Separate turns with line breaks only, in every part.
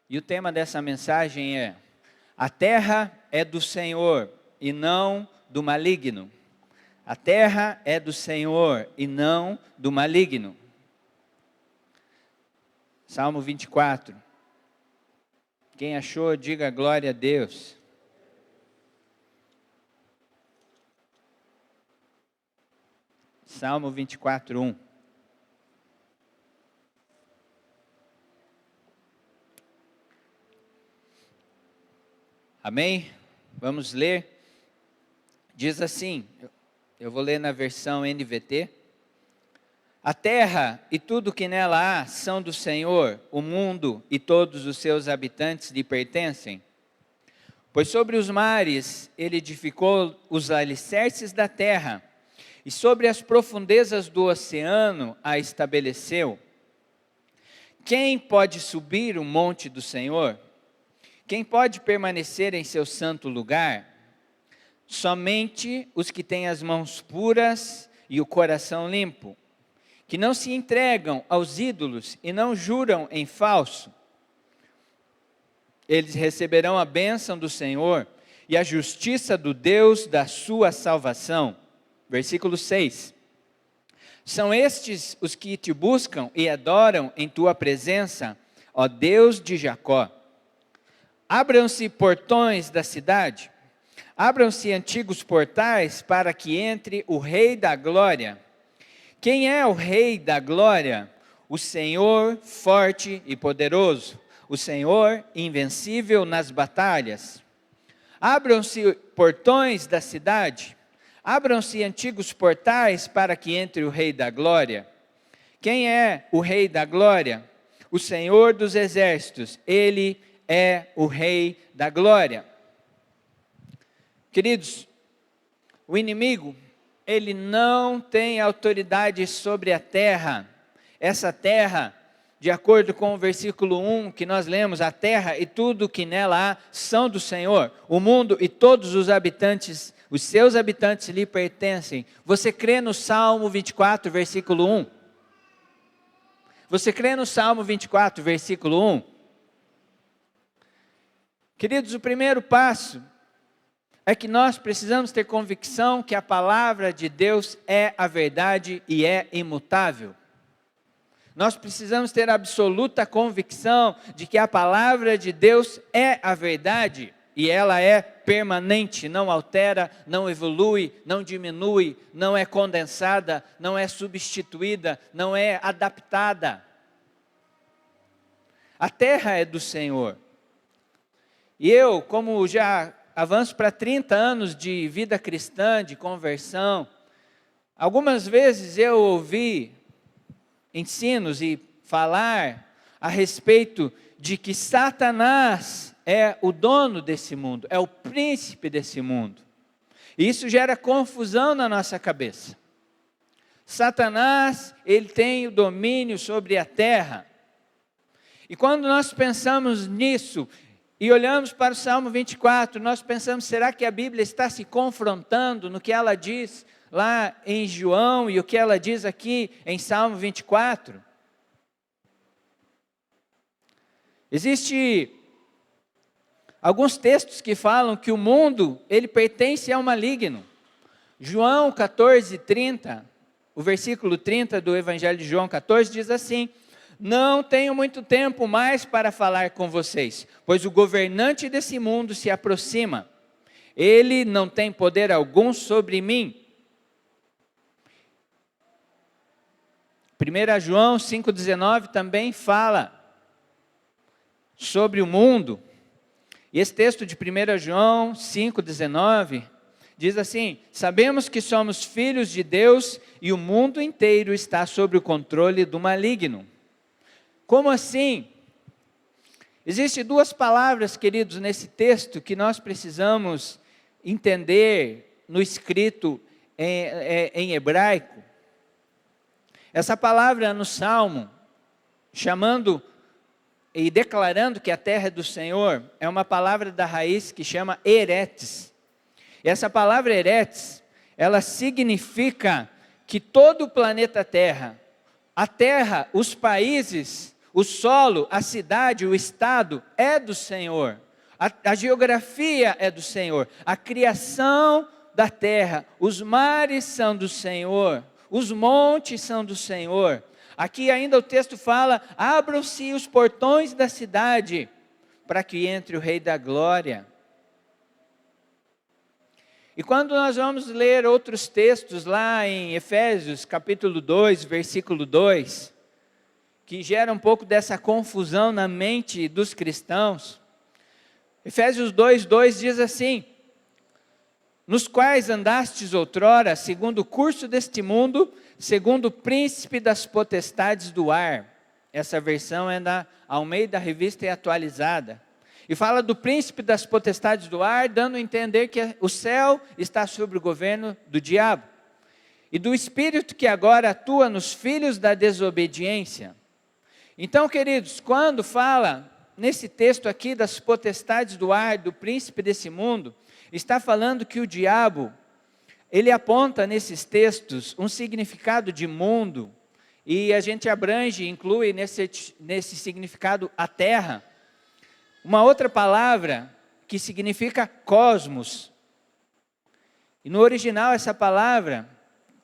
E o tema dessa mensagem é: a terra é do Senhor e não do maligno. A terra é do Senhor e não do maligno. Salmo 24. Quem achou, diga glória a Deus. Salmo 24, 1. Amém? Vamos ler. Diz assim, eu vou ler na versão NVT. A terra e tudo que nela há são do Senhor, o mundo e todos os seus habitantes lhe pertencem. Pois sobre os mares ele edificou os alicerces da terra, e sobre as profundezas do oceano a estabeleceu. Quem pode subir o monte do Senhor? Quem pode permanecer em seu santo lugar? Somente os que têm as mãos puras e o coração limpo, que não se entregam aos ídolos e não juram em falso. Eles receberão a bênção do Senhor e a justiça do Deus da sua salvação. Versículo 6. São estes os que te buscam e adoram em tua presença, ó Deus de Jacó. Abram-se portões da cidade, abram-se antigos portais para que entre o Rei da Glória. Quem é o Rei da Glória? O Senhor forte e poderoso, o Senhor invencível nas batalhas. Abram-se portões da cidade, abram-se antigos portais para que entre o Rei da Glória. Quem é o Rei da Glória? O Senhor dos exércitos, Ele é o Rei da Glória. Queridos, o inimigo, ele não tem autoridade sobre a terra. Essa terra, de acordo com o versículo 1 que nós lemos, a terra e tudo que nela há são do Senhor. O mundo e todos os habitantes, os seus habitantes lhe pertencem. Você crê no Salmo 24, versículo 1? Você crê no Salmo 24, versículo 1? Queridos, o primeiro passo é que nós precisamos ter convicção que a palavra de Deus é a verdade e é imutável. Nós precisamos ter absoluta convicção de que a palavra de Deus é a verdade e ela é permanente, não altera, não evolui, não diminui, não é condensada, não é substituída, não é adaptada. A terra é do Senhor. E eu, como já avanço para 30 anos de vida cristã, de conversão, algumas vezes eu ouvi ensinos e falar a respeito de que Satanás é o dono desse mundo, é o príncipe desse mundo. E isso gera confusão na nossa cabeça. Satanás, ele tem o domínio sobre a terra. E quando nós pensamos nisso, e olhamos para o Salmo 24, nós pensamos, será que a Bíblia está se confrontando no que ela diz lá em João e o que ela diz aqui em Salmo 24? Existem alguns textos que falam que o mundo, ele pertence ao maligno. João 14, 30, o versículo 30 do Evangelho de João 14 diz assim: não tenho muito tempo mais para falar com vocês, pois o governante desse mundo se aproxima. Ele não tem poder algum sobre mim. 1 João 5,19 também fala sobre o mundo. E esse texto de 1 João 5,19 diz assim: sabemos que somos filhos de Deus e o mundo inteiro está sob o controle do maligno. Como assim? Existem duas palavras, queridos, nesse texto que nós precisamos entender no escrito em hebraico. Essa palavra no Salmo, chamando e declarando que a terra é do Senhor, é uma palavra da raiz que chama eretes. E essa palavra eretes, ela significa que todo o planeta Terra, a terra, os países, O solo, a cidade, o estado é do Senhor. A geografia é do Senhor. A criação da terra, os mares são do Senhor. Os montes são do Senhor. Aqui ainda o texto fala: abram-se os portões da cidade, para que entre o Rei da Glória. E quando nós vamos ler outros textos lá em Efésios, capítulo 2, versículo 2, que gera um pouco dessa confusão na mente dos cristãos. Efésios 2, 2 diz assim: nos quais andastes outrora, segundo o curso deste mundo, segundo o príncipe das potestades do ar. Essa versão é da Almeida Revista e Atualizada. E fala do príncipe das potestades do ar, dando a entender que o céu está sob o governo do diabo. E do espírito que agora atua nos filhos da desobediência. Então, queridos, quando fala nesse texto aqui das potestades do ar, do príncipe desse mundo, está falando que o diabo, ele aponta nesses textos um significado de mundo, e a gente abrange, inclui nesse significado a terra. Uma outra palavra que significa cosmos. E no original essa palavra,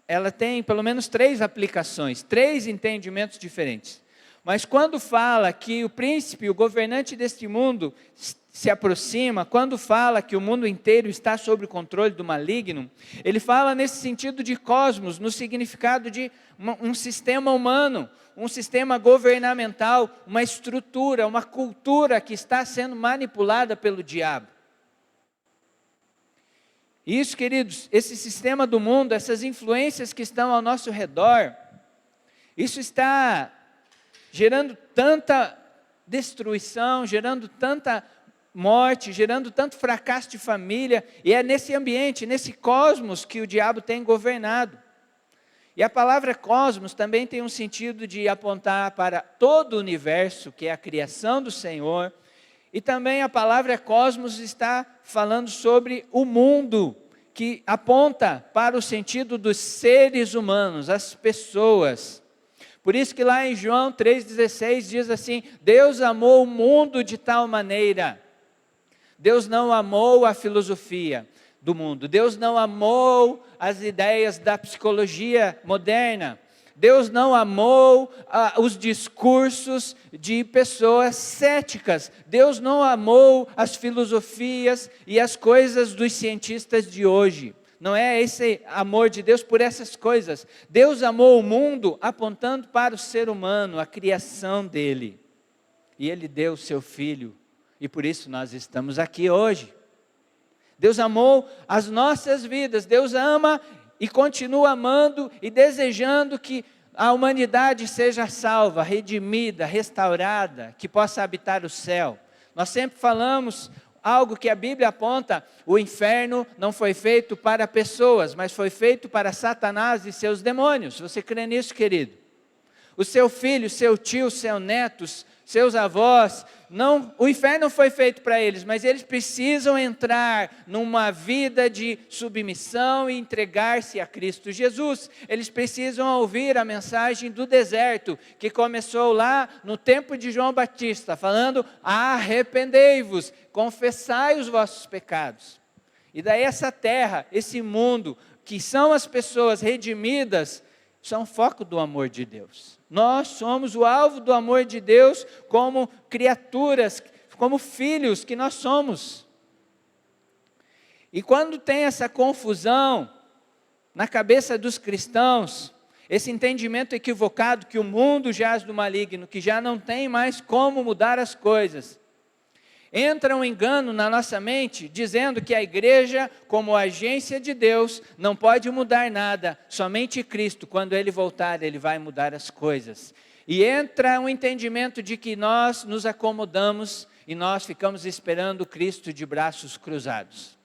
ela tem pelo menos 3 aplicações, 3 entendimentos diferentes. Mas quando fala que o príncipe, o governante deste mundo se aproxima, quando fala que o mundo inteiro está sob o controle do maligno, ele fala nesse sentido de cosmos, no significado de um sistema humano, um sistema governamental, uma estrutura, uma cultura que está sendo manipulada pelo diabo. Isso, queridos, esse sistema do mundo, essas influências que estão ao nosso redor, isso está gerando tanta destruição, gerando tanta morte, gerando tanto fracasso de família, e é nesse ambiente, nesse cosmos que o diabo tem governado. E a palavra cosmos também tem um sentido de apontar para todo o universo, que é a criação do Senhor, e também a palavra cosmos está falando sobre o mundo, que aponta para o sentido dos seres humanos, as pessoas. Por isso que lá em João 3,16 diz assim: Deus amou o mundo de tal maneira. Deus não amou a filosofia do mundo. Deus não amou as ideias da psicologia moderna. Deus não amou os discursos de pessoas céticas. Deus não amou as filosofias e as coisas dos cientistas de hoje. Não é esse amor de Deus por essas coisas. Deus amou o mundo apontando para o ser humano, a criação dele. E ele deu o seu filho. E por isso nós estamos aqui hoje. Deus amou as nossas vidas. Deus ama e continua amando e desejando que a humanidade seja salva, redimida, restaurada, que possa habitar o céu. Nós sempre falamos algo que a Bíblia aponta: o inferno não foi feito para pessoas, mas foi feito para Satanás e seus demônios. Você crê nisso, querido? O seu filho, seu tio, seus netos, seus avós, o inferno não foi feito para eles, mas eles precisam entrar numa vida de submissão e entregar-se a Cristo Jesus. Eles precisam ouvir a mensagem do deserto, que começou lá no tempo de João Batista, falando: arrependei-vos, confessai os vossos pecados. E daí essa terra, esse mundo, que são as pessoas redimidas, são foco do amor de Deus. Nós somos o alvo do amor de Deus como criaturas, como filhos que nós somos. E quando tem essa confusão na cabeça dos cristãos, esse entendimento equivocado que o mundo jaz do maligno, que já não tem mais como mudar as coisas, entra um engano na nossa mente, dizendo que a igreja, como agência de Deus, não pode mudar nada, somente Cristo, quando Ele voltar, Ele vai mudar as coisas. E entra um entendimento de que nós nos acomodamos e nós ficamos esperando Cristo de braços cruzados.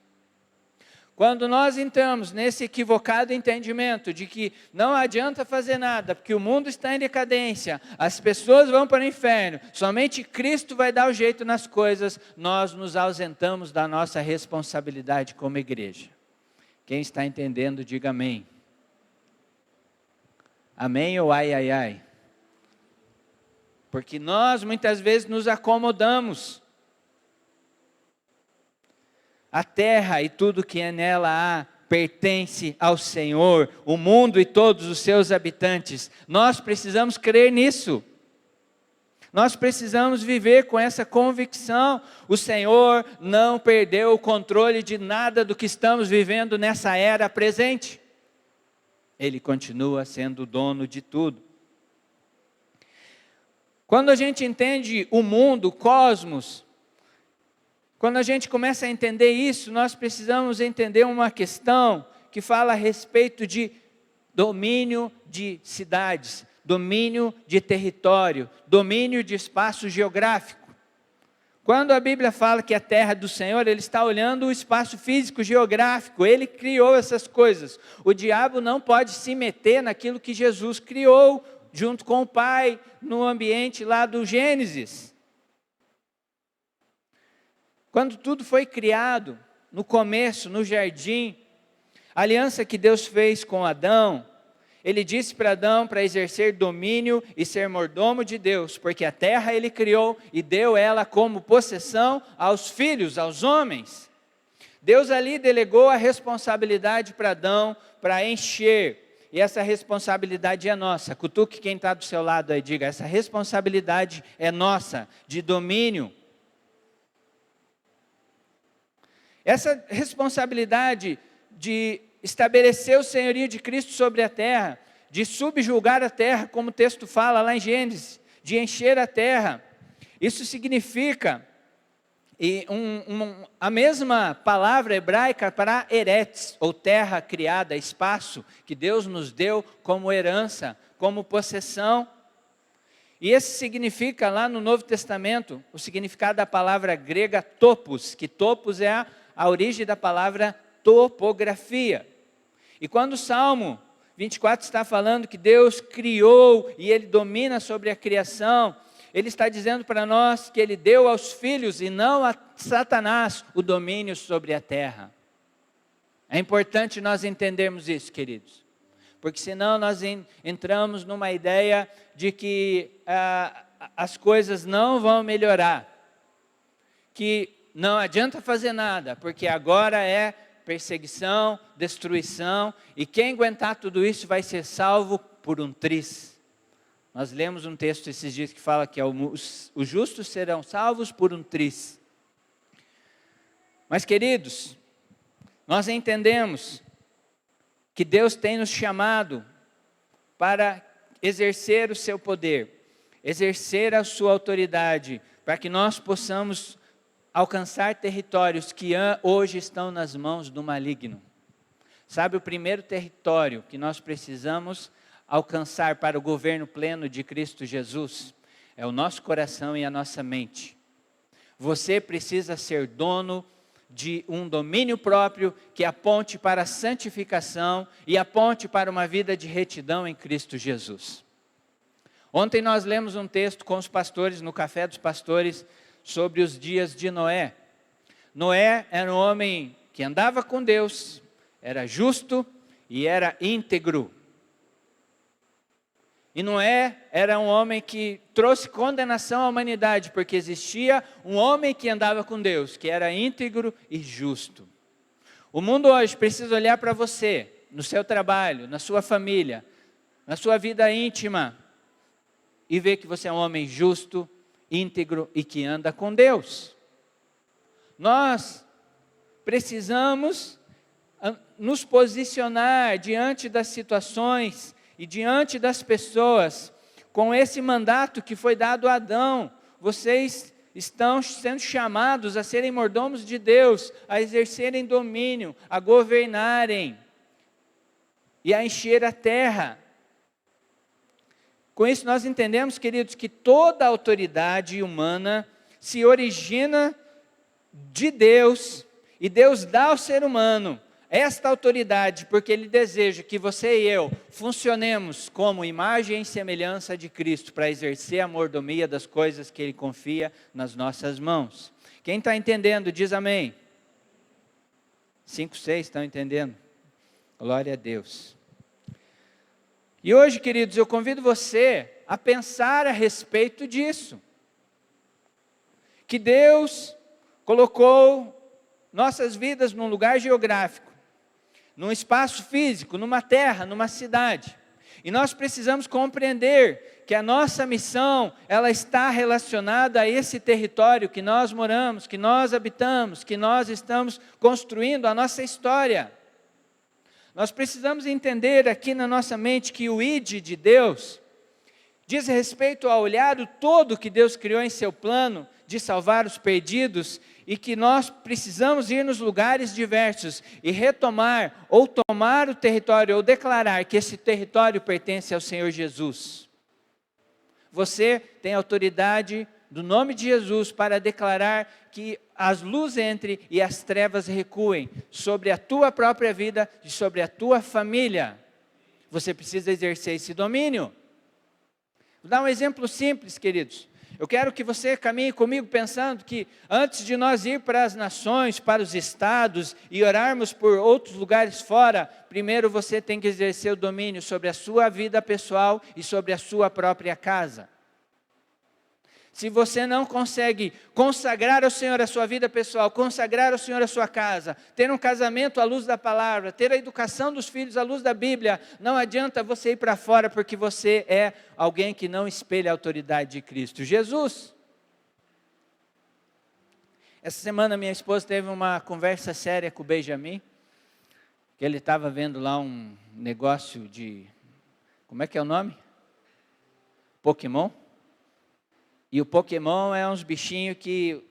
Quando nós entramos nesse equivocado entendimento de que não adianta fazer nada, porque o mundo está em decadência, as pessoas vão para o inferno, somente Cristo vai dar o jeito nas coisas, nós nos ausentamos da nossa responsabilidade como igreja. Quem está entendendo, diga amém. Amém ou ai, ai, ai? porque nós muitas vezes nos acomodamos. A terra e tudo que nela há pertence ao Senhor, o mundo e todos os seus habitantes. Nós precisamos crer nisso. Nós precisamos viver com essa convicção. O Senhor não perdeu o controle de nada do que estamos vivendo nessa era presente. Ele continua sendo o dono de tudo. Quando a gente entende o mundo, o cosmos, quando a gente começa a entender isso, nós precisamos entender uma questão que fala a respeito de domínio de cidades, domínio de território, domínio de espaço geográfico. Quando a Bíblia fala que a terra é do Senhor, Ele está olhando o espaço físico, geográfico, Ele criou essas coisas. O diabo não pode se meter naquilo que Jesus criou, junto com o Pai, no ambiente lá do Gênesis. Quando tudo foi criado, no começo, no jardim, a aliança que Deus fez com Adão, Ele disse para Adão para exercer domínio e ser mordomo de Deus, porque a terra Ele criou e deu ela como possessão aos filhos, aos homens. Deus ali delegou a responsabilidade para Adão, para encher, e essa responsabilidade é nossa. Cutuque quem está do seu lado aí, diga, essa responsabilidade é nossa, de domínio. Essa responsabilidade de estabelecer o senhorio de Cristo sobre a terra, de subjugar a terra, como o texto fala lá em Gênesis, de encher a terra. Isso significa, a mesma palavra hebraica para eretz, ou terra criada, espaço, que Deus nos deu como herança, como possessão. E esse significa lá no Novo Testamento, o significado da palavra grega topos, que topos é a origem da palavra topografia. E quando o Salmo 24 está falando que Deus criou e Ele domina sobre a criação, Ele está dizendo para nós que Ele deu aos filhos e não a Satanás o domínio sobre a terra. É importante nós entendermos isso, queridos, porque senão nós entramos numa ideia de que as coisas não vão melhorar, que não adianta fazer nada, porque agora é perseguição, destruição, e quem aguentar tudo isso vai ser salvo por um triz. Nós lemos um texto esses dias que fala que os justos serão salvos por um triz. Mas queridos, nós entendemos que Deus tem nos chamado para exercer o seu poder, exercer a sua autoridade, para que nós possamos alcançar territórios que hoje estão nas mãos do maligno. Sabe, o primeiro território que nós precisamos alcançar para o governo pleno de Cristo Jesus é o nosso coração e a nossa mente. Você precisa ser dono de um domínio próprio que aponte para a santificação e aponte para uma vida de retidão em Cristo Jesus. Ontem nós lemos um texto com os pastores, no Café dos Pastores, sobre os dias de Noé. Noé era um homem que andava com Deus, era justo e era íntegro. E Noé era um homem que trouxe condenação à humanidade, porque existia um homem que andava com Deus, que era íntegro e justo. O mundo hoje precisa olhar para você, no seu trabalho, na sua família, na sua vida íntima, e ver que você é um homem justo, íntegro e que anda com Deus. Nós precisamos nos posicionar diante das situações e diante das pessoas com esse mandato que foi dado a Adão. Vocês estão sendo chamados a serem mordomos de Deus, a exercerem domínio, a governarem e a encher a terra. Com isso nós entendemos, queridos, que toda autoridade humana se origina de Deus, e Deus dá ao ser humano esta autoridade, porque Ele deseja que você e eu funcionemos como imagem e semelhança de Cristo, para exercer a mordomia das coisas que Ele confia nas nossas mãos. Quem está entendendo, diz amém. 5, 6 estão entendendo? Glória a Deus. E hoje, queridos, eu convido você a pensar a respeito disso. Que Deus colocou nossas vidas num lugar geográfico, num espaço físico, numa terra, numa cidade. E nós precisamos compreender que a nossa missão, ela está relacionada a esse território que nós moramos, que nós habitamos, que nós estamos construindo a nossa história. Nós precisamos entender aqui na nossa mente que o ID de Deus diz respeito ao olhar o todo que Deus criou em seu plano de salvar os perdidos, e que nós precisamos ir nos lugares diversos e retomar ou tomar o território ou declarar que esse território pertence ao Senhor Jesus. Você tem autoridade do nome de Jesus para declarar que as luzes entrem e as trevas recuem sobre a tua própria vida e sobre a tua família. Você precisa exercer esse domínio. Vou dar um exemplo simples, queridos. Eu quero que você caminhe comigo pensando que antes de nós ir para as nações, para os estados e orarmos por outros lugares fora, primeiro você tem que exercer o domínio sobre a sua vida pessoal e sobre a sua própria casa. Se você não consegue consagrar ao Senhor a sua vida pessoal, consagrar ao Senhor a sua casa, ter um casamento à luz da palavra, ter a educação dos filhos à luz da Bíblia, não adianta você ir para fora porque você é alguém que não espelha a autoridade de Cristo Jesus. Essa semana minha esposa teve uma conversa séria com o Benjamin, que ele estava vendo lá um negócio de, como é que é o nome? Pokémon. E o Pokémon é uns bichinhos que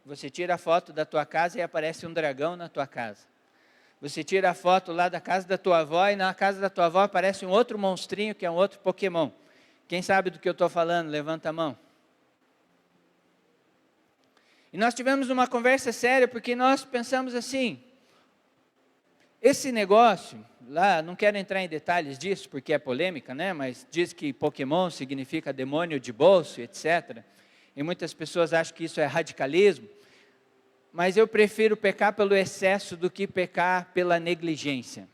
você tira a foto da tua casa e aparece um dragão na tua casa. Você tira a foto lá da casa da tua avó e na casa da tua avó aparece um outro monstrinho que é um outro Pokémon. Quem sabe do que eu estou falando? Levanta a mão. E nós tivemos uma conversa séria porque nós pensamos assim, esse negócio, lá, não quero entrar em detalhes disso porque é polêmica, né? Mas diz que Pokémon significa demônio de bolso, etc. E muitas pessoas acham que isso é radicalismo. Mas eu prefiro pecar pelo excesso do que pecar pela negligência.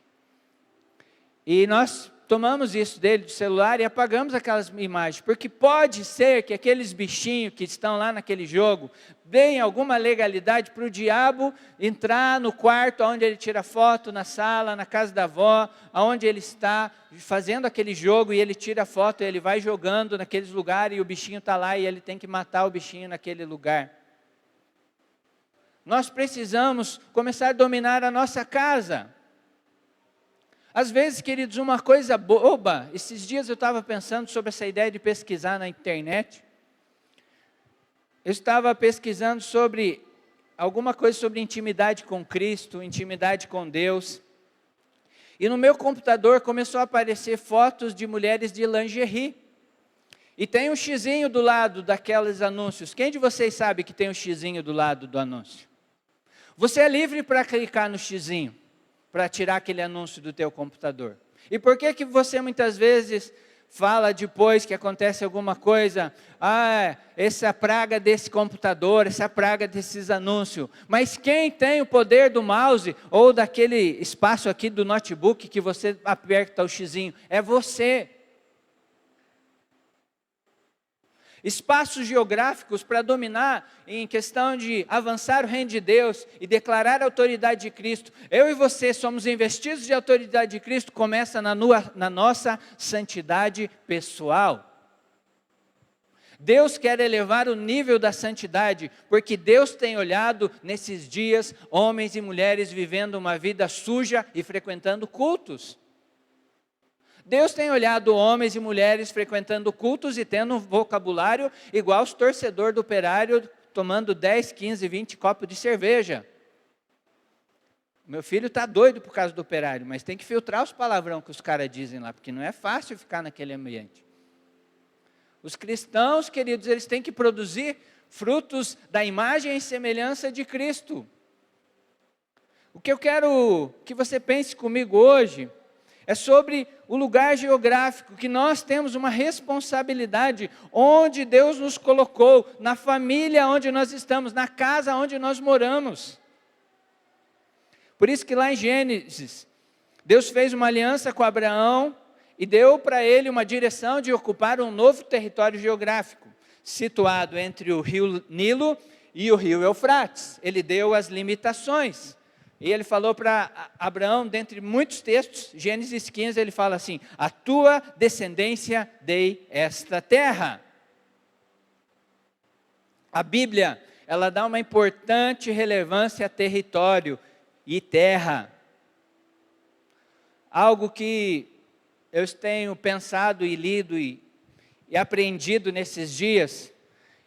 E nós tomamos isso dele do celular e apagamos aquelas imagens, porque pode ser que aqueles bichinhos que estão lá naquele jogo deem alguma legalidade para o diabo entrar no quarto onde ele tira foto, na sala, na casa da avó, onde ele está fazendo aquele jogo e ele tira foto, e ele vai jogando naqueles lugares e o bichinho está lá e ele tem que matar o bichinho naquele lugar. Nós precisamos começar a dominar a nossa casa. Às vezes, queridos, uma coisa boba, esses dias eu estava pensando sobre essa ideia de pesquisar na internet. Eu estava pesquisando sobre alguma coisa sobre intimidade com Cristo, intimidade com Deus. E no meu computador começou a aparecer fotos de mulheres de lingerie. E tem um xizinho do lado daqueles anúncios. Quem de vocês sabe que tem um xizinho do lado do anúncio? Você é livre para clicar no xizinho, para tirar aquele anúncio do teu computador. E por que você muitas vezes fala depois que acontece alguma coisa, essa praga desse computador, essa praga desses anúncios. Mas quem tem o poder do mouse ou daquele espaço aqui do notebook que você aperta o xizinho? É você. Espaços geográficos para dominar em questão de avançar o reino de Deus e declarar a autoridade de Cristo. Eu e você somos investidos de autoridade de Cristo, começa na nossa santidade pessoal. Deus quer elevar o nível da santidade, porque Deus tem olhado nesses dias homens e mulheres vivendo uma vida suja e frequentando cultos. Deus tem olhado homens e mulheres frequentando cultos e tendo um vocabulário igual os torcedores do Operário, tomando 10, 15, 20 copos de cerveja. Meu filho está doido por causa do Operário, mas tem que filtrar os palavrão que os caras dizem lá, porque não é fácil ficar naquele ambiente. Os cristãos, queridos, eles têm que produzir frutos da imagem e semelhança de Cristo. O que eu quero que você pense comigo hoje é sobre o lugar geográfico, que nós temos uma responsabilidade, onde Deus nos colocou, na família onde nós estamos, na casa onde nós moramos. Por isso que lá em Gênesis, Deus fez uma aliança com Abraão, e deu para ele uma direção de ocupar um novo território geográfico, situado entre o rio Nilo e o rio Eufrates. Ele deu as limitações. E ele falou para Abraão, dentre muitos textos, Gênesis 15, ele fala assim: a tua descendência dei esta terra. A Bíblia, ela dá uma importante relevância a território e terra. Algo que eu tenho pensado e lido e aprendido nesses dias,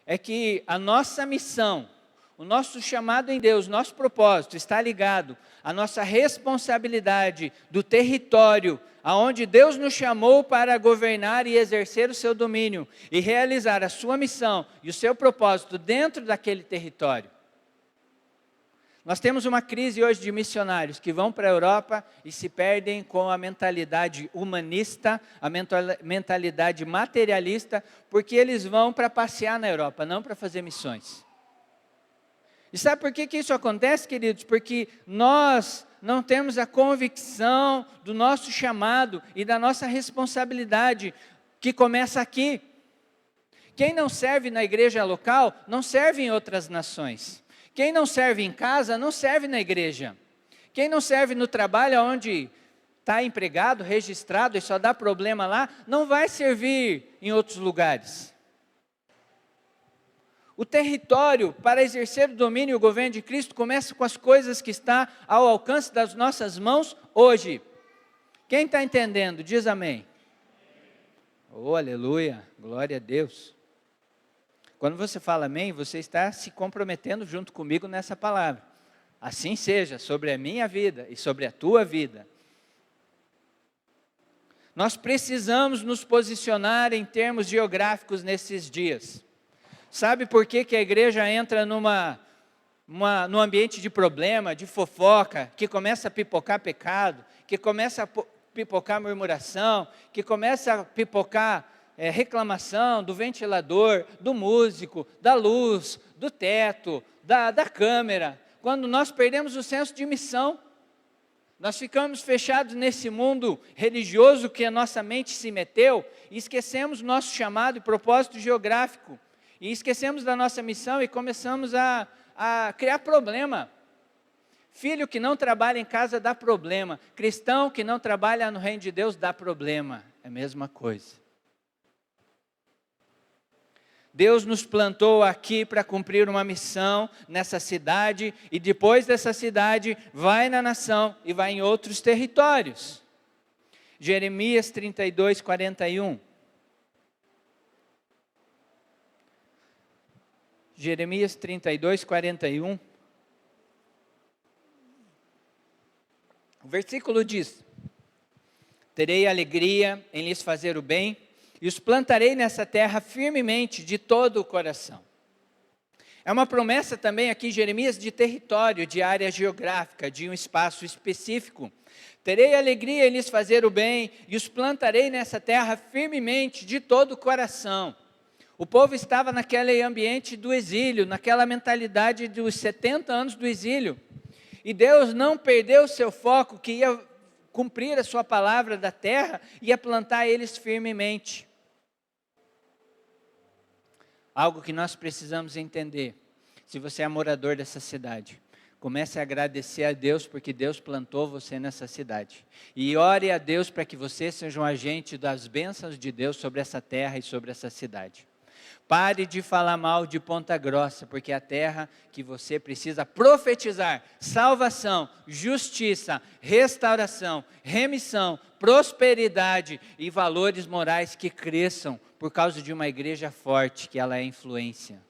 é que a nossa missão, o nosso chamado em Deus, nosso propósito está ligado à nossa responsabilidade do território, aonde Deus nos chamou para governar e exercer o seu domínio, e realizar a sua missão e o seu propósito dentro daquele território. Nós temos uma crise hoje de missionários que vão para a Europa e se perdem com a mentalidade humanista, a mentalidade materialista, porque eles vão para passear na Europa, não para fazer missões. E sabe por que isso acontece, queridos? Porque nós não temos a convicção do nosso chamado e da nossa responsabilidade, que começa aqui. Quem não serve na igreja local, não serve em outras nações. Quem não serve em casa, não serve na igreja. Quem não serve no trabalho, onde está empregado, registrado e só dá problema lá, não vai servir em outros lugares. O território para exercer o domínio e o governo de Cristo começa com as coisas que estão ao alcance das nossas mãos hoje. Quem está entendendo, diz amém. Oh, aleluia, glória a Deus. Quando você fala amém, você está se comprometendo junto comigo nessa palavra. Assim seja, sobre a minha vida e sobre a tua vida. Nós precisamos nos posicionar em termos geográficos nesses dias. Sabe por que a igreja entra num ambiente de problema, de fofoca, que começa a pipocar pecado, que começa a pipocar murmuração, que começa a pipocar reclamação do ventilador, do músico, da luz, do teto, da câmera? Quando nós perdemos o senso de missão, nós ficamos fechados nesse mundo religioso que a nossa mente se meteu e esquecemos o nosso chamado e propósito geográfico. E esquecemos da nossa missão e começamos a criar problema. Filho que não trabalha em casa dá problema. Cristão que não trabalha no reino de Deus dá problema. É a mesma coisa. Deus nos plantou aqui para cumprir uma missão nessa cidade, e depois dessa cidade vai na nação e vai em outros territórios. Jeremias 32, 41. Jeremias 32, 41. O versículo diz: terei alegria em lhes fazer o bem, e os plantarei nessa terra firmemente de todo o coração. É uma promessa também aqui, Jeremias, de território, de área geográfica, de um espaço específico. Terei alegria em lhes fazer o bem, e os plantarei nessa terra firmemente de todo o coração. O povo estava naquele ambiente do exílio, naquela mentalidade dos 70 anos do exílio. E Deus não perdeu o seu foco, que ia cumprir a sua palavra da terra, ia plantar eles firmemente. Algo que nós precisamos entender. Se você é morador dessa cidade, comece a agradecer a Deus, porque Deus plantou você nessa cidade. E ore a Deus para que você seja um agente das bênçãos de Deus sobre essa terra e sobre essa cidade. Pare de falar mal de Ponta Grossa, porque é a terra que você precisa profetizar salvação, justiça, restauração, remissão, prosperidade e valores morais que cresçam por causa de uma igreja forte, que ela é influência.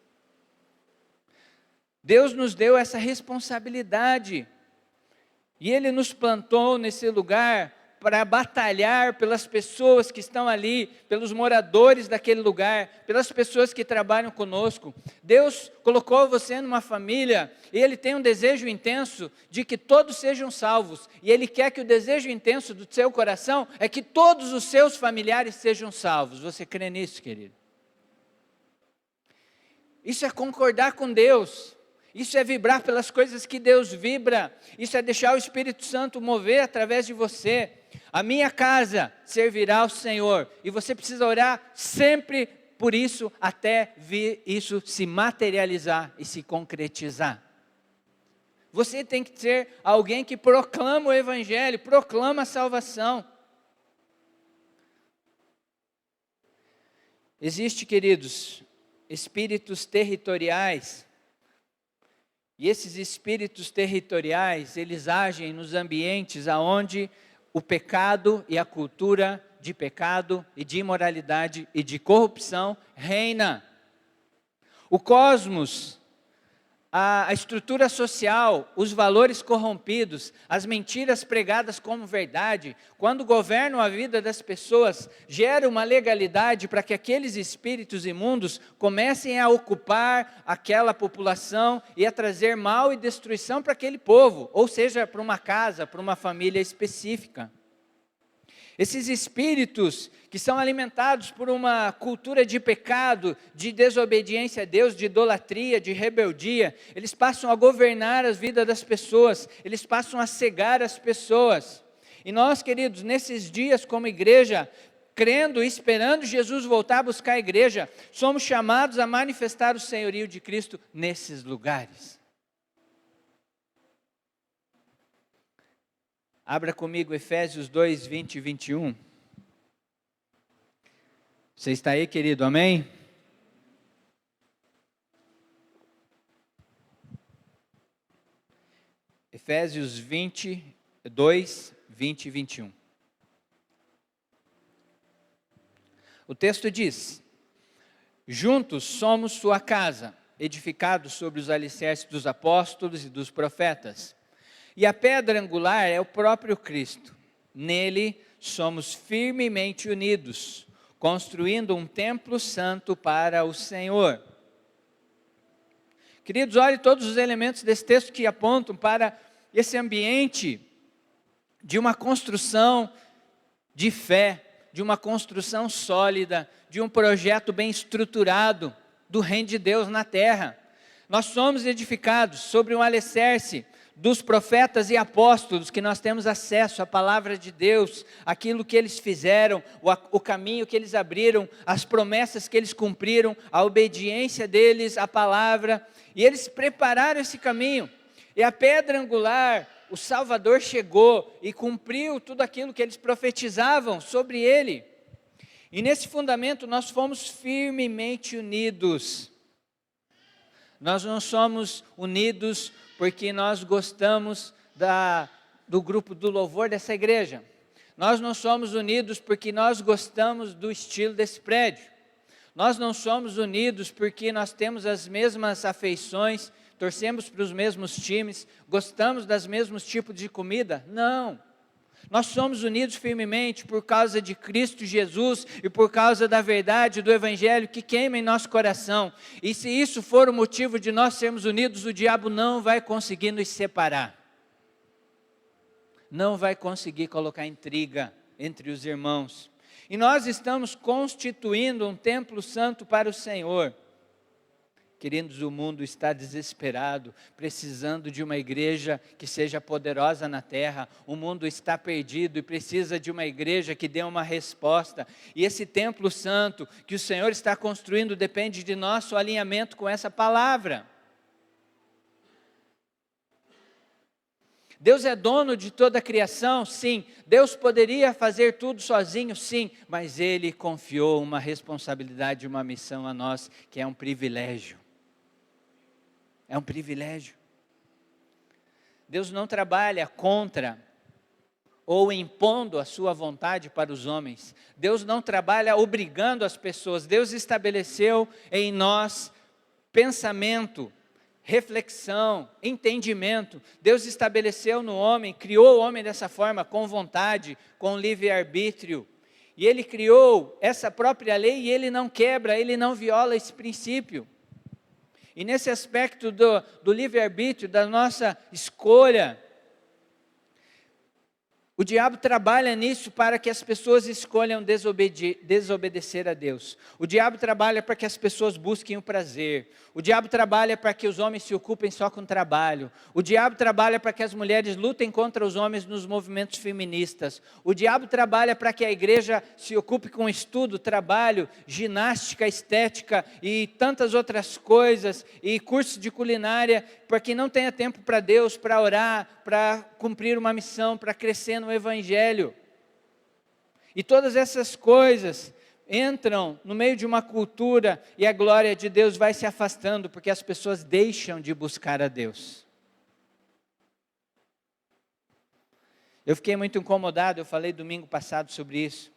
Deus nos deu essa responsabilidade e Ele nos plantou nesse lugar para batalhar pelas pessoas que estão ali, pelos moradores daquele lugar, pelas pessoas que trabalham conosco. Deus colocou você numa família e Ele tem um desejo intenso de que todos sejam salvos. E Ele quer que o desejo intenso do seu coração é que todos os seus familiares sejam salvos. Você crê nisso, querido? Isso é concordar com Deus. Isso é vibrar pelas coisas que Deus vibra. Isso é deixar o Espírito Santo mover através de você. A minha casa servirá ao Senhor. E você precisa orar sempre por isso, até vir isso se materializar e se concretizar. Você tem que ser alguém que proclama o Evangelho, proclama a salvação. Existe, queridos, espíritos territoriais. E esses espíritos territoriais, eles agem nos ambientes onde o pecado e a cultura de pecado e de imoralidade e de corrupção reina. O cosmos, a estrutura social, os valores corrompidos, as mentiras pregadas como verdade, quando governam a vida das pessoas, gera uma legalidade para que aqueles espíritos imundos comecem a ocupar aquela população e a trazer mal e destruição para aquele povo, ou seja, para uma casa, para uma família específica. Esses espíritos que são alimentados por uma cultura de pecado, de desobediência a Deus, de idolatria, de rebeldia, eles passam a governar a vida das pessoas, eles passam a cegar as pessoas. E nós, queridos, nesses dias como igreja, crendo e esperando Jesus voltar a buscar a igreja, somos chamados a manifestar o senhorio de Cristo nesses lugares. Abra comigo Efésios 2, 20 e 21. Você está aí, querido? Amém? Efésios 2, 20 e 21. O texto diz: juntos somos sua casa, edificados sobre os alicerces dos apóstolos e dos profetas. E a pedra angular é o próprio Cristo. Nele somos firmemente unidos, construindo um templo santo para o Senhor. Queridos, olhe todos os elementos desse texto que apontam para esse ambiente de uma construção de fé, de uma construção sólida, de um projeto bem estruturado do reino de Deus na terra. Nós somos edificados sobre um alicerce dos profetas e apóstolos, que nós temos acesso à palavra de Deus, aquilo que eles fizeram, o caminho que eles abriram, as promessas que eles cumpriram, a obediência deles à palavra, e eles prepararam esse caminho, e a pedra angular, o Salvador chegou e cumpriu tudo aquilo que eles profetizavam sobre ele, e nesse fundamento nós fomos firmemente unidos. Nós não somos unidos porque nós gostamos do grupo do louvor dessa igreja. Nós não somos unidos porque nós gostamos do estilo desse prédio. Nós não somos unidos porque nós temos as mesmas afeições, torcemos para os mesmos times, gostamos dos mesmos tipos de comida. Não. Nós somos unidos firmemente por causa de Cristo Jesus e por causa da verdade do Evangelho que queima em nosso coração. E se isso for o motivo de nós sermos unidos, o diabo não vai conseguir nos separar. Não vai conseguir colocar intriga entre os irmãos. E nós estamos constituindo um templo santo para o Senhor. Queridos, o mundo está desesperado, precisando de uma igreja que seja poderosa na terra. O mundo está perdido e precisa de uma igreja que dê uma resposta. E esse templo santo que o Senhor está construindo depende de nosso alinhamento com essa palavra. Deus é dono de toda a criação? Sim. Deus poderia fazer tudo sozinho? Sim. Mas Ele confiou uma responsabilidade, uma missão a nós, que é um privilégio. É um privilégio. Deus não trabalha contra ou impondo a sua vontade para os homens. Deus não trabalha obrigando as pessoas. Deus estabeleceu em nós pensamento, reflexão, entendimento. Deus estabeleceu no homem, criou o homem dessa forma, com vontade, com livre-arbítrio. E Ele criou essa própria lei e Ele não quebra, Ele não viola esse princípio. E nesse aspecto do livre-arbítrio, da nossa escolha, O diabo trabalha nisso para que as pessoas escolham desobedecer a Deus. O diabo trabalha para que as pessoas busquem o prazer. O diabo trabalha para que os homens se ocupem só com trabalho. O diabo trabalha para que as mulheres lutem contra os homens nos movimentos feministas. O diabo trabalha para que a igreja se ocupe com estudo, trabalho, ginástica, estética e tantas outras coisas, e cursos de culinária, para que não tenha tempo para Deus, para orar, para cumprir uma missão, para crescer no Evangelho. E todas essas coisas entram no meio de uma cultura e a glória de Deus vai se afastando, porque as pessoas deixam de buscar a Deus. Eu fiquei muito incomodado, eu falei domingo passado sobre isso,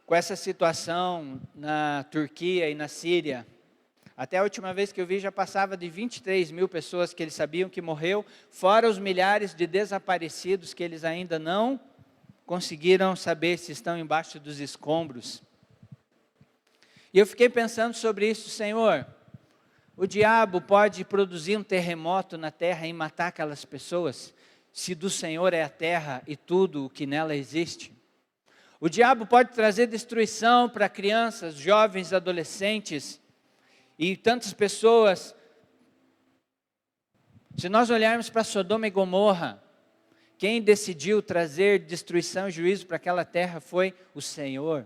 com essa situação na Turquia e na Síria. Até a última vez que eu vi já passava de 23 mil pessoas que eles sabiam que morreu, fora os milhares de desaparecidos que eles ainda não conseguiram saber se estão embaixo dos escombros. E eu fiquei pensando sobre isso, Senhor, o diabo pode produzir um terremoto na terra e matar aquelas pessoas, se do Senhor é a terra e tudo o que nela existe? O diabo pode trazer destruição para crianças, jovens, adolescentes, e tantas pessoas. Se nós olharmos para Sodoma e Gomorra, quem decidiu trazer destruição e juízo para aquela terra foi o Senhor.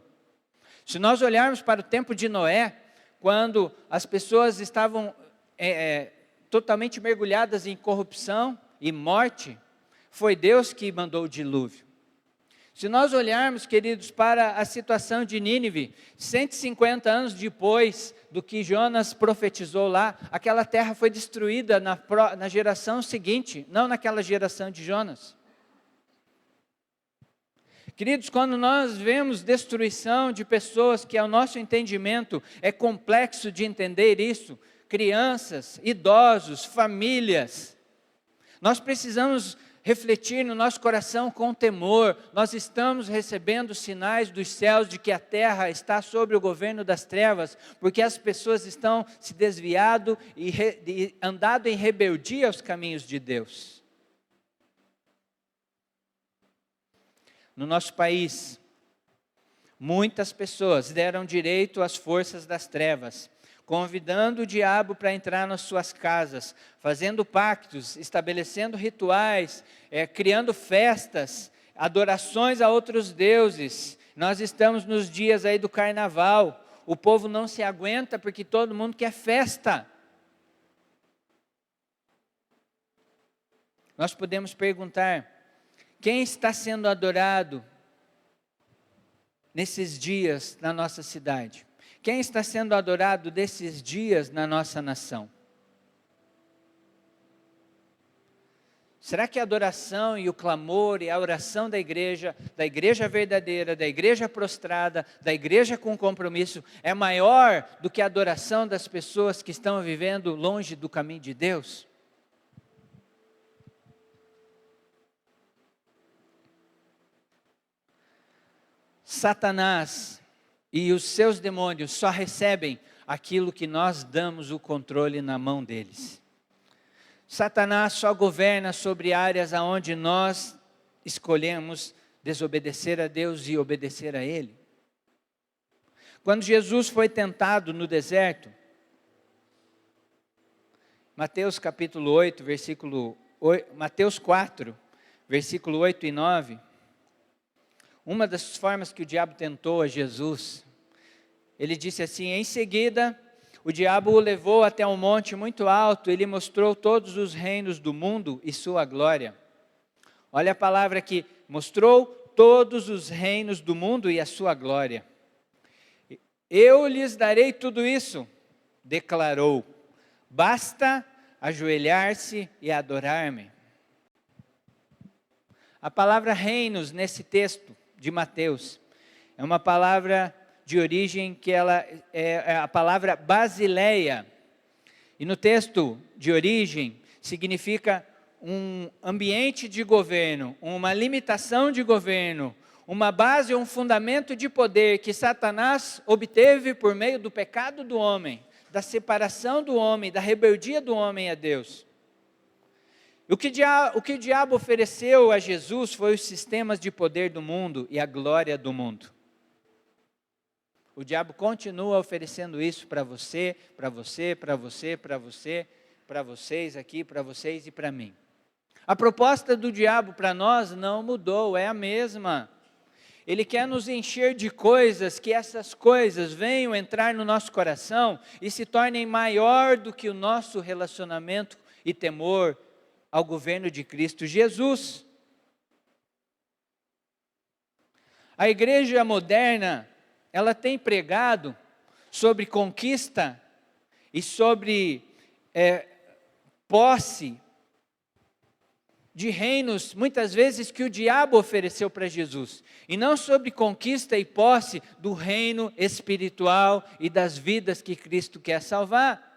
Se nós olharmos para o tempo de Noé, quando as pessoas estavam totalmente mergulhadas em corrupção e morte, foi Deus que mandou o dilúvio. Se nós olharmos, queridos, para a situação de Nínive, 150 anos depois do que Jonas profetizou lá, aquela terra foi destruída na geração seguinte, não naquela geração de Jonas. Queridos, quando nós vemos destruição de pessoas que ao nosso entendimento é complexo de entender isso, crianças, idosos, famílias, nós precisamos refletir no nosso coração com temor. Nós estamos recebendo sinais dos céus de que a terra está sob o governo das trevas, porque as pessoas estão se desviado e andado em rebeldia aos caminhos de Deus. No nosso país, muitas pessoas deram direito às forças das trevas, convidando o diabo para entrar nas suas casas, fazendo pactos, estabelecendo rituais, criando festas, adorações a outros deuses. Nós estamos nos dias aí do carnaval, o povo não se aguenta porque todo mundo quer festa. Nós podemos perguntar, quem está sendo adorado nesses dias na nossa cidade? Quem está sendo adorado desses dias na nossa nação? Será que a adoração e o clamor e a oração da igreja verdadeira, da igreja prostrada, da igreja com compromisso, é maior do que a adoração das pessoas que estão vivendo longe do caminho de Deus? Satanás e os seus demônios só recebem aquilo que nós damos o controle na mão deles. Satanás só governa sobre áreas aonde nós escolhemos desobedecer a Deus e obedecer a Ele. Quando Jesus foi tentado no deserto, Mateus capítulo 8, Mateus 4, versículo 8 e 9, uma das formas que o diabo tentou a Jesus, ele disse assim, em seguida, o diabo o levou até um monte muito alto, ele mostrou todos os reinos do mundo e sua glória. Olha a palavra aqui, mostrou todos os reinos do mundo e a sua glória. Eu lhes darei tudo isso, declarou, basta ajoelhar-se e adorar-me. A palavra reinos nesse texto de Mateus é uma palavra de origem que ela é a palavra basileia, e no texto de origem significa um ambiente de governo, uma limitação de governo, uma base ou um fundamento de poder que Satanás obteve por meio do pecado do homem, da separação do homem, da rebeldia do homem a Deus. O que o diabo ofereceu a Jesus foi os sistemas de poder do mundo e a glória do mundo. O diabo continua oferecendo isso para você, para você, para você, para você, para vocês aqui, para vocês e para mim. A proposta do diabo para nós não mudou, é a mesma. Ele quer nos encher de coisas, que essas coisas venham entrar no nosso coração e se tornem maior do que o nosso relacionamento e temor ao governo de Cristo Jesus. A igreja moderna, ela tem pregado sobre conquista e sobre posse de reinos, muitas vezes que o diabo ofereceu para Jesus, e não sobre conquista e posse do reino espiritual e das vidas que Cristo quer salvar.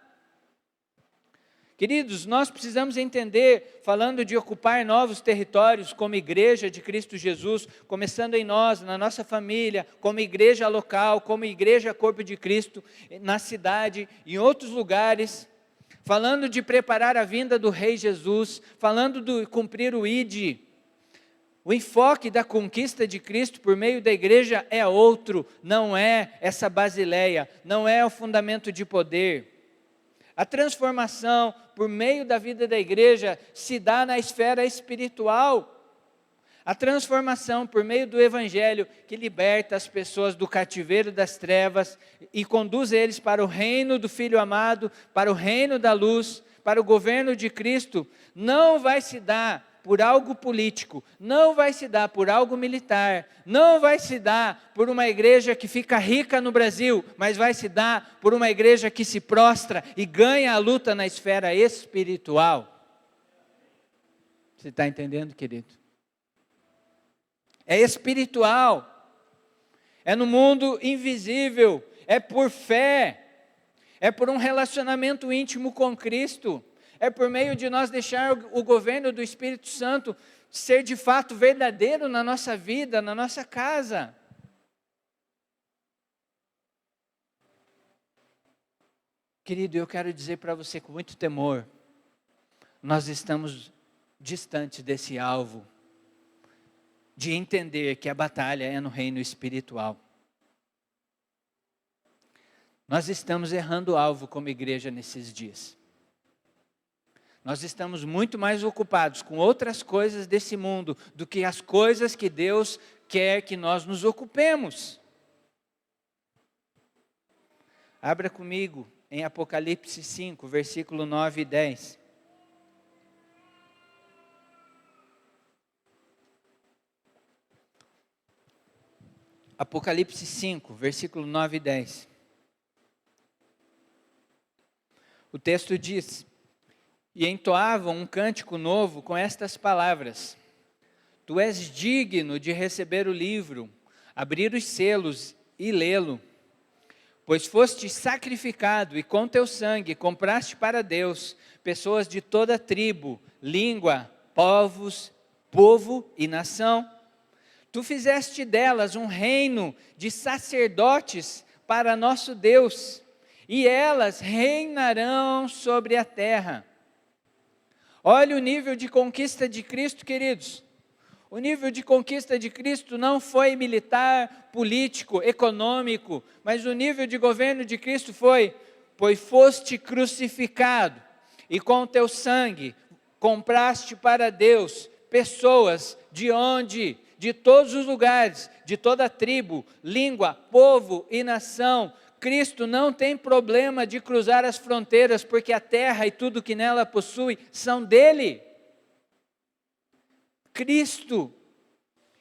Queridos, nós precisamos entender, falando de ocupar novos territórios como igreja de Cristo Jesus, começando em nós, na nossa família, como igreja local, como igreja corpo de Cristo, na cidade, em outros lugares, falando de preparar a vinda do Rei Jesus, falando de cumprir o ID. O enfoque da conquista de Cristo por meio da igreja é outro, não é essa basileia, não é o fundamento de poder. A transformação por meio da vida da igreja se dá na esfera espiritual. A transformação por meio do evangelho que liberta as pessoas do cativeiro das trevas e conduz eles para o reino do Filho amado, para o reino da luz, para o governo de Cristo, não vai se dar por algo político, não vai se dar por algo militar, não vai se dar por uma igreja que fica rica no Brasil, mas vai se dar por uma igreja que se prostra e ganha a luta na esfera espiritual. Você está entendendo, querido? É espiritual, é no mundo invisível, é por fé, é por um relacionamento íntimo com Cristo, é por meio de nós deixar o governo do Espírito Santo ser de fato verdadeiro na nossa vida, na nossa casa. Querido, eu quero dizer para você com muito temor, nós estamos distantes desse alvo, de entender que a batalha é no reino espiritual. Nós estamos errando o alvo como igreja nesses dias. Nós estamos muito mais ocupados com outras coisas desse mundo do que as coisas que Deus quer que nós nos ocupemos. Abra comigo em Apocalipse 5, versículo 9 e 10. Apocalipse 5, versículo 9 e 10. O texto diz: e entoavam um cântico novo com estas palavras: Tu és digno de receber o livro, abrir os selos e lê-lo, pois foste sacrificado e com teu sangue compraste para Deus pessoas de toda tribo, língua, povo e nação. Tu fizeste delas um reino de sacerdotes para nosso Deus, e elas reinarão sobre a terra. Olha o nível de conquista de Cristo, queridos. O nível de conquista de Cristo não foi militar, político, econômico, mas o nível de governo de Cristo foi: pois foste crucificado, e com teu sangue compraste para Deus pessoas de onde? De todos os lugares, de toda tribo, língua, povo e nação. Cristo não tem problema de cruzar as fronteiras, porque a terra e tudo que nela possui são dele. Cristo,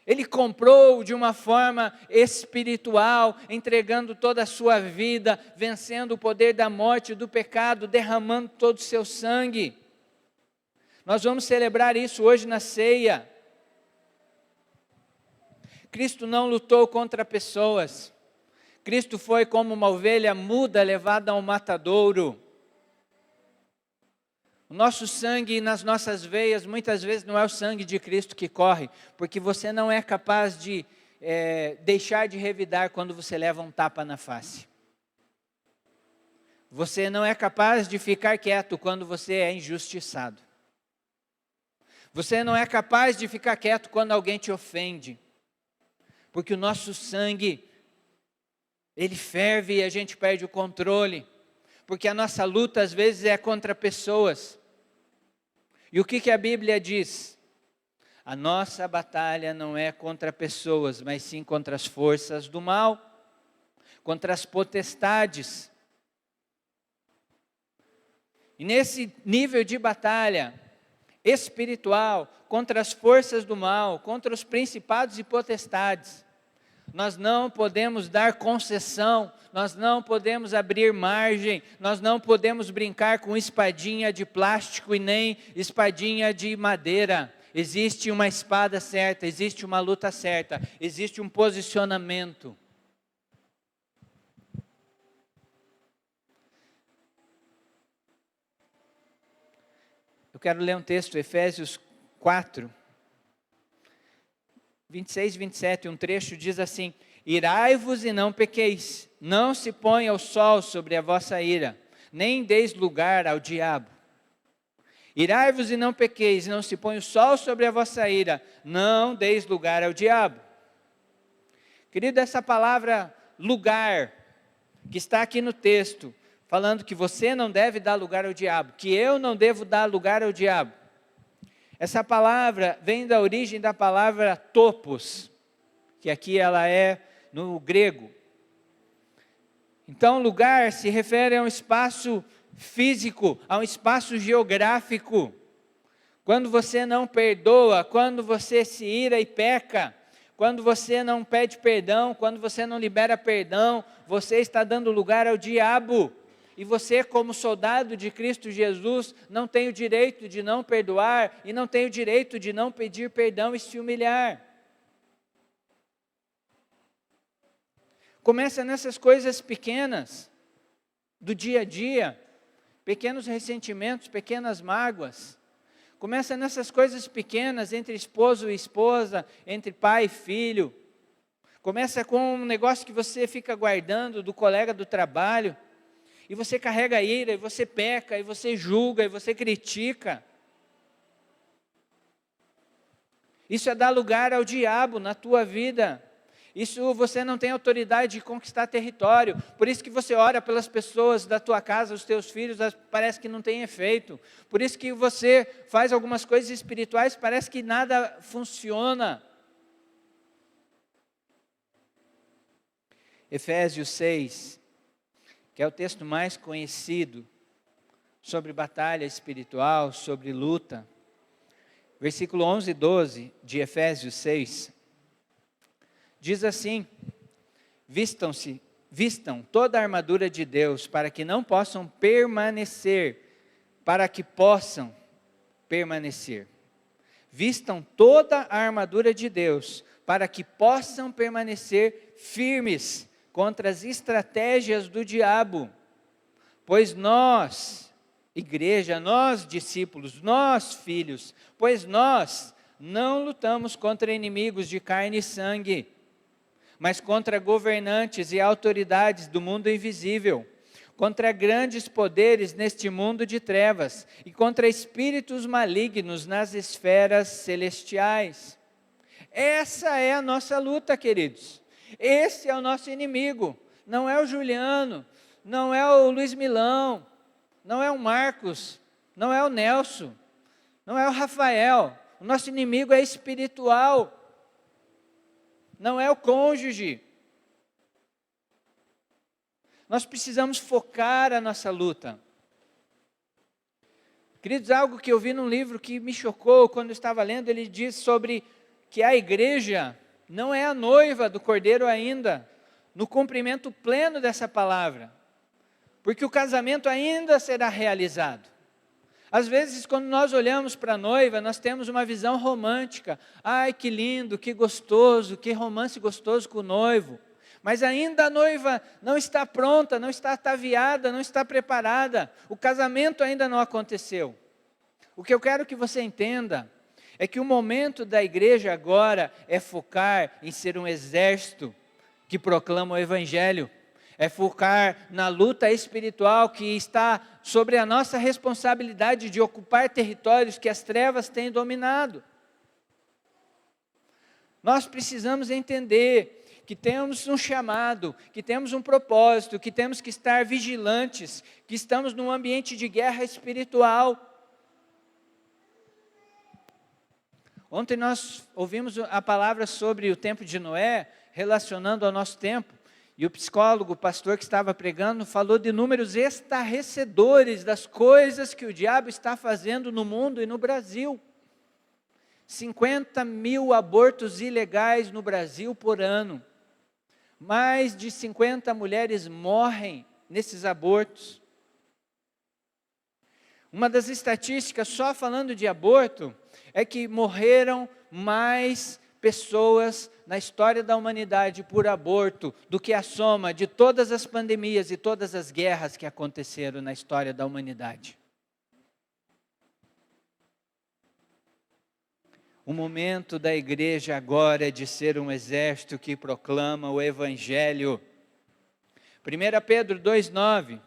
Ele comprou de uma forma espiritual, entregando toda a sua vida, vencendo o poder da morte e do pecado, derramando todo o seu sangue. Nós vamos celebrar isso hoje na ceia. Cristo não lutou contra pessoas. Cristo foi como uma ovelha muda levada ao matadouro. O nosso sangue nas nossas veias muitas vezes não é o sangue de Cristo que corre, porque você não é capaz de deixar de revidar quando você leva um tapa na face. Você não é capaz de ficar quieto quando você é injustiçado. Você não é capaz de ficar quieto quando alguém te ofende. Porque o nosso sangue, ele ferve e a gente perde o controle. Porque a nossa luta às vezes é contra pessoas. E o que a Bíblia diz? A nossa batalha não é contra pessoas, mas sim contra as forças do mal, contra as potestades. E nesse nível de batalha espiritual, contra as forças do mal, contra os principados e potestades, nós não podemos dar concessão, nós não podemos abrir margem, nós não podemos brincar com espadinha de plástico e nem espadinha de madeira. Existe uma espada certa, existe uma luta certa, existe um posicionamento. Eu quero ler um texto, Efésios 4, 26 e 27, um trecho diz assim: irai-vos e não pequeis, não se ponha o sol sobre a vossa ira, nem deis lugar ao diabo. Irai-vos e não pequeis, não se ponha o sol sobre a vossa ira, não deis lugar ao diabo. Querido, essa palavra lugar, que está aqui no texto, falando que você não deve dar lugar ao diabo, que eu não devo dar lugar ao diabo. Essa palavra vem da origem da palavra topos, que aqui ela é no grego. Então, lugar se refere a um espaço físico, a um espaço geográfico. Quando você não perdoa, quando você se ira e peca, quando você não pede perdão, quando você não libera perdão, você está dando lugar ao diabo. E você, como soldado de Cristo Jesus, não tem o direito de não perdoar e não tem o direito de não pedir perdão e se humilhar. Começa nessas coisas pequenas, do dia a dia, pequenos ressentimentos, pequenas mágoas. Começa nessas coisas pequenas, entre esposo e esposa, entre pai e filho. Começa com um negócio que você fica guardando do colega do trabalho. E você carrega a ira, e você peca, e você julga, e você critica. Isso é dar lugar ao diabo na tua vida. Isso você não tem autoridade de conquistar território. Por isso que você ora pelas pessoas da tua casa, os teus filhos, parece que não tem efeito. Por isso que você faz algumas coisas espirituais, parece que nada funciona. Efésios 6, que é o texto mais conhecido sobre batalha espiritual, sobre luta. Versículo 11 e 12 de Efésios 6, diz assim: vistam toda a armadura de Deus, para que possam permanecer. Vistam toda a armadura de Deus, para que possam permanecer firmes contra as estratégias do diabo. Pois nós, igreja, nós discípulos, nós filhos, pois nós não lutamos contra inimigos de carne e sangue, mas contra governantes e autoridades do mundo invisível, contra grandes poderes neste mundo de trevas e contra espíritos malignos nas esferas celestiais. Essa é a nossa luta, queridos. Esse é o nosso inimigo. Não é o Juliano, não é o Luiz Milão, não é o Marcos, não é o Nelson, não é o Rafael. O nosso inimigo é espiritual. Não é o cônjuge. Nós precisamos focar a nossa luta. Queridos, algo que eu vi num livro que me chocou quando eu estava lendo, ele diz sobre que a igreja não é a noiva do Cordeiro ainda, no cumprimento pleno dessa palavra, porque o casamento ainda será realizado. Às vezes, quando nós olhamos para a noiva, nós temos uma visão romântica. Ai, que lindo, que gostoso, que romance gostoso com o noivo. Mas ainda a noiva não está pronta, não está ataviada, não está preparada. O casamento ainda não aconteceu. O que eu quero que você entenda é que o momento da igreja agora é focar em ser um exército que proclama o Evangelho. é focar na luta espiritual que está sobre a nossa responsabilidade de ocupar territórios que as trevas têm dominado. Nós precisamos entender que temos um chamado, que temos um propósito, que temos que estar vigilantes, que estamos num ambiente de guerra espiritual. Ontem nós ouvimos a palavra sobre o tempo de Noé, relacionando ao nosso tempo, e o psicólogo, o pastor que estava pregando, falou de números estarrecedores das coisas que o diabo está fazendo no mundo e no Brasil. 50 mil abortos ilegais no Brasil por ano. Mais de 50 mulheres morrem nesses abortos. Uma das estatísticas, só falando de aborto, é que morreram mais pessoas na história da humanidade por aborto do que a soma de todas as pandemias e todas as guerras que aconteceram na história da humanidade. O momento da igreja agora é de ser um exército que proclama o Evangelho. 1 Pedro 2,9.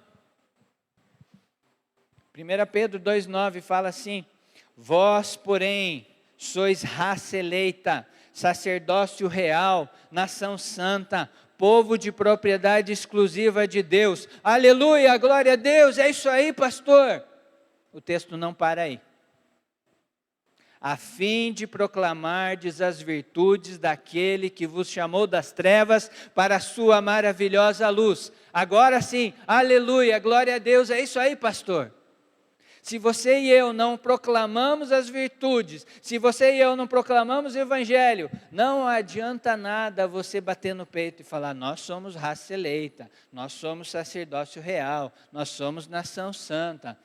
1 Pedro 2,9 fala assim: vós, porém, sois raça eleita, sacerdócio real, nação santa, povo de propriedade exclusiva de Deus. Aleluia, glória a Deus, é isso aí, pastor. O texto não para aí. A fim de proclamardes as virtudes daquele que vos chamou das trevas para a sua maravilhosa luz. Agora sim, aleluia, glória a Deus, é isso aí, pastor. Se você e eu não proclamamos as virtudes, se você e eu não proclamamos o Evangelho, não adianta nada você bater no peito e falar: nós somos raça eleita, nós somos sacerdócio real, nós somos nação santa,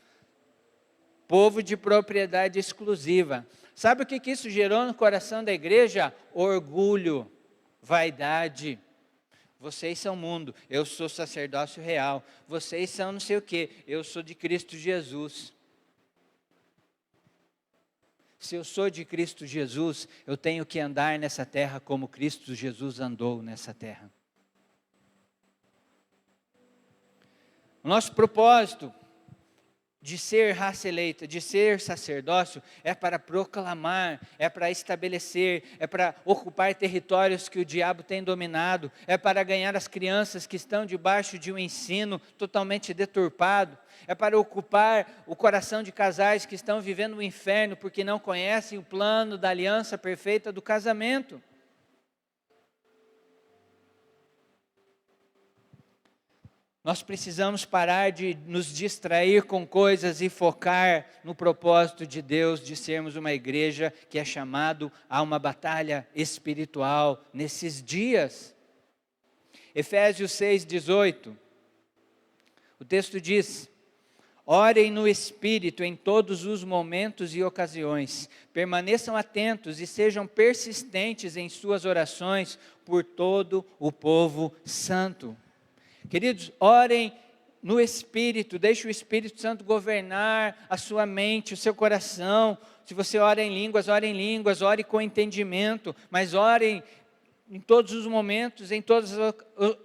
povo de propriedade exclusiva. Sabe o que isso gerou no coração da igreja? Orgulho, vaidade. Vocês são mundo, eu sou sacerdócio real. Vocês são não sei o que, eu sou de Cristo Jesus. Se eu sou de Cristo Jesus, eu tenho que andar nessa terra como Cristo Jesus andou nessa terra. O nosso propósito de ser raça eleita, de ser sacerdócio, é para proclamar, é para estabelecer, é para ocupar territórios que o diabo tem dominado, é para ganhar as crianças que estão debaixo de um ensino totalmente deturpado, é para ocupar o coração de casais que estão vivendo o inferno porque não conhecem o plano da aliança perfeita do casamento. Nós precisamos parar de nos distrair com coisas e focar no propósito de Deus de sermos uma igreja que é chamado a uma batalha espiritual nesses dias. Efésios 6,18, o texto diz: orem no Espírito em todos os momentos e ocasiões, permaneçam atentos e sejam persistentes em suas orações por todo o povo santo. Queridos, orem no Espírito, deixe o Espírito Santo governar a sua mente, o seu coração. Se você ora em línguas, ore com entendimento, mas orem em todos os momentos, em todas as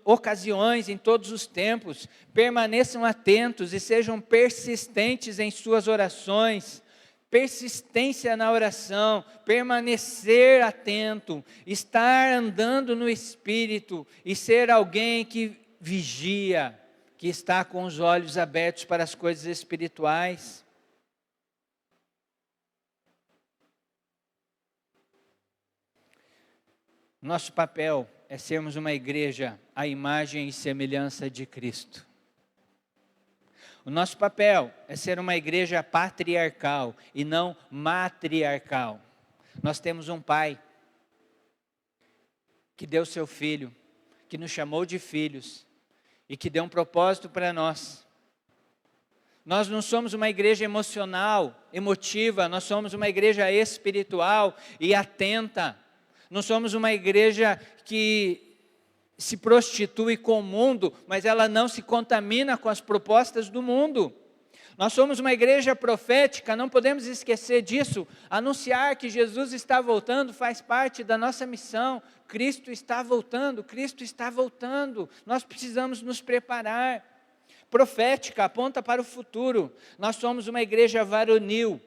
ocasiões, em todos os tempos. Permaneçam atentos e sejam persistentes em suas orações. Persistência na oração, permanecer atento, estar andando no Espírito e ser alguém que vigia, que está com os olhos abertos para as coisas espirituais. Nosso papel é sermos uma igreja à imagem e semelhança de Cristo. O nosso papel é ser uma igreja patriarcal e não matriarcal. Nós temos um Pai que deu seu Filho, que nos chamou de filhos e que deu um propósito para nós. Nós não somos uma igreja emocional, emotiva, nós somos uma igreja espiritual e atenta. Não somos uma igreja que se prostitui com o mundo, mas ela não se contamina com as propostas do mundo. Nós somos uma igreja profética, não podemos esquecer disso. Anunciar que Jesus está voltando faz parte da nossa missão, Cristo está voltando, Cristo está voltando. Nós precisamos nos preparar. Profética, aponta para o futuro. Nós somos uma igreja varonil.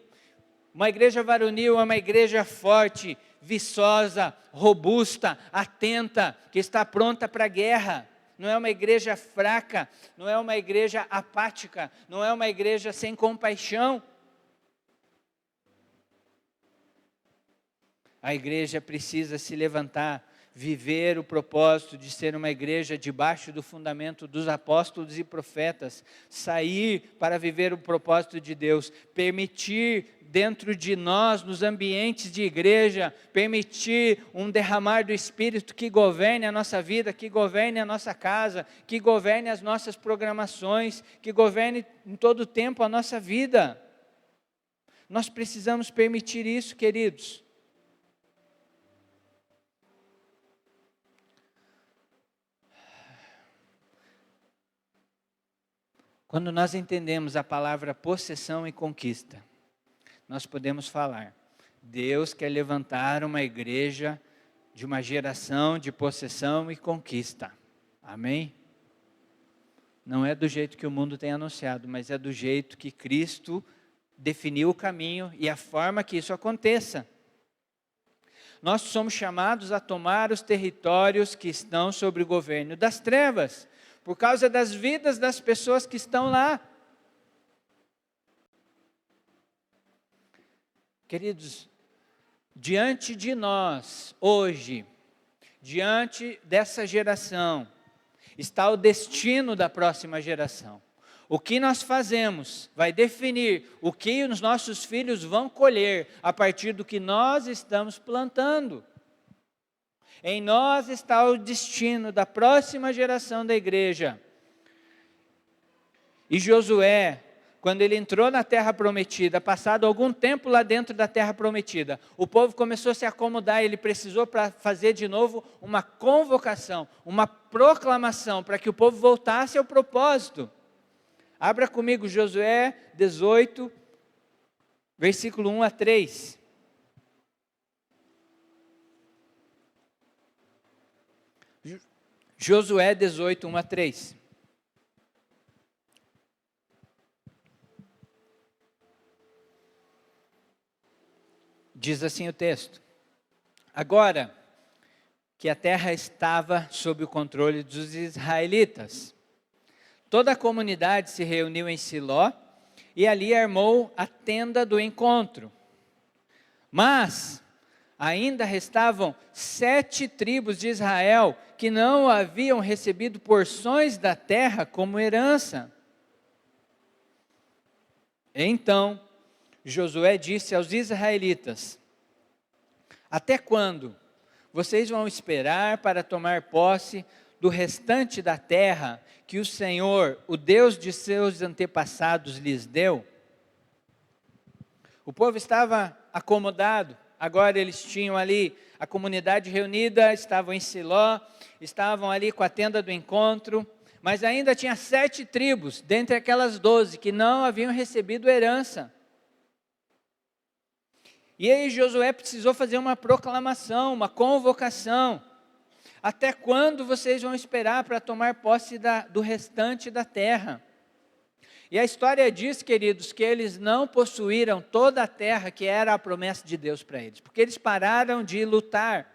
Uma igreja varonil é uma igreja forte, viçosa, robusta, atenta, que está pronta para a guerra. Não é uma igreja fraca, não é uma igreja apática, não é uma igreja sem compaixão. A igreja precisa se levantar, viver o propósito de ser uma igreja debaixo do fundamento dos apóstolos e profetas, sair para viver o propósito de Deus, permitir dentro de nós, nos ambientes de igreja, permitir um derramar do Espírito que governe a nossa vida, que governe a nossa casa, que governe as nossas programações, que governe em todo o tempo a nossa vida. Nós precisamos permitir isso, queridos. Quando nós entendemos a palavra possessão e conquista, nós podemos falar, Deus quer levantar uma igreja de uma geração de possessão e conquista. Amém? Não é do jeito que o mundo tem anunciado, mas é do jeito que Cristo definiu o caminho e a forma que isso aconteça. Nós somos chamados a tomar os territórios que estão sob o governo das trevas, por causa das vidas das pessoas que estão lá. Queridos, diante de nós, hoje, diante dessa geração, está o destino da próxima geração. O que nós fazemos vai definir o que os nossos filhos vão colher a partir do que nós estamos plantando. Em nós está o destino da próxima geração da igreja. E Josué, quando ele entrou na terra prometida, passado algum tempo lá dentro da terra prometida, o povo começou a se acomodar, ele precisou para fazer de novo uma convocação, uma proclamação, para que o povo voltasse ao propósito. Abra comigo Josué 18, versículo 1 a 3. Josué 18, 1 a 3. Diz assim o texto: agora que a terra estava sob o controle dos israelitas, toda a comunidade se reuniu em Siló e ali armou a tenda do encontro. Mas ainda restavam 7 tribos de Israel que não haviam recebido porções da terra como herança. Então Josué disse aos israelitas: até quando vocês vão esperar para tomar posse do restante da terra que o Senhor, o Deus de seus antepassados, lhes deu? O povo estava acomodado. Agora eles tinham ali a comunidade reunida, estavam em Siló, estavam ali com a tenda do encontro, mas ainda tinha 7 tribos, dentre aquelas 12, que não haviam recebido herança. E aí Josué precisou fazer uma proclamação, uma convocação. Até quando vocês vão esperar para tomar posse do restante da terra? E a história diz, queridos, que eles não possuíram toda a terra que era a promessa de Deus para eles, porque eles pararam de lutar.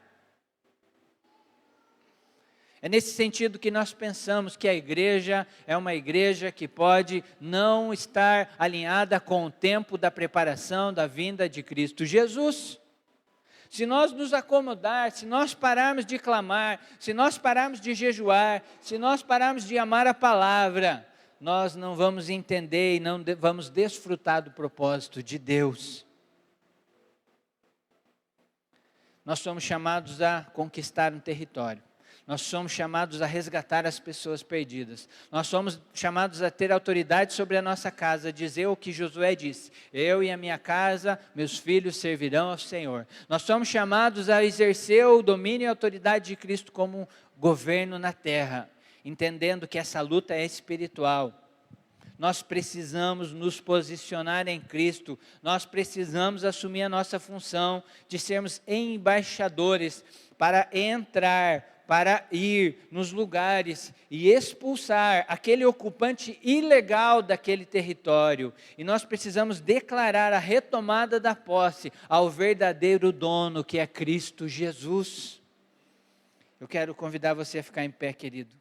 É nesse sentido que nós pensamos que a igreja é uma igreja que pode não estar alinhada com o tempo da preparação da vinda de Cristo Jesus. Se nós nos acomodar, se nós pararmos de clamar, se nós pararmos de jejuar, se nós pararmos de amar a palavra, nós não vamos entender e não vamos desfrutar do propósito de Deus. Nós somos chamados a conquistar um território. Nós somos chamados a resgatar as pessoas perdidas. Nós somos chamados a ter autoridade sobre a nossa casa, dizer o que Josué disse: eu e a minha casa, meus filhos servirão ao Senhor. Nós somos chamados a exercer o domínio e a autoridade de Cristo como governo na terra, entendendo que essa luta é espiritual. nós precisamos nos posicionar em Cristo, nós precisamos assumir a nossa função de sermos embaixadores para entrar, para ir nos lugares e expulsar aquele ocupante ilegal daquele território. E nós precisamos declarar a retomada da posse ao verdadeiro dono, que é Cristo Jesus. Eu quero convidar você a ficar em pé, querido.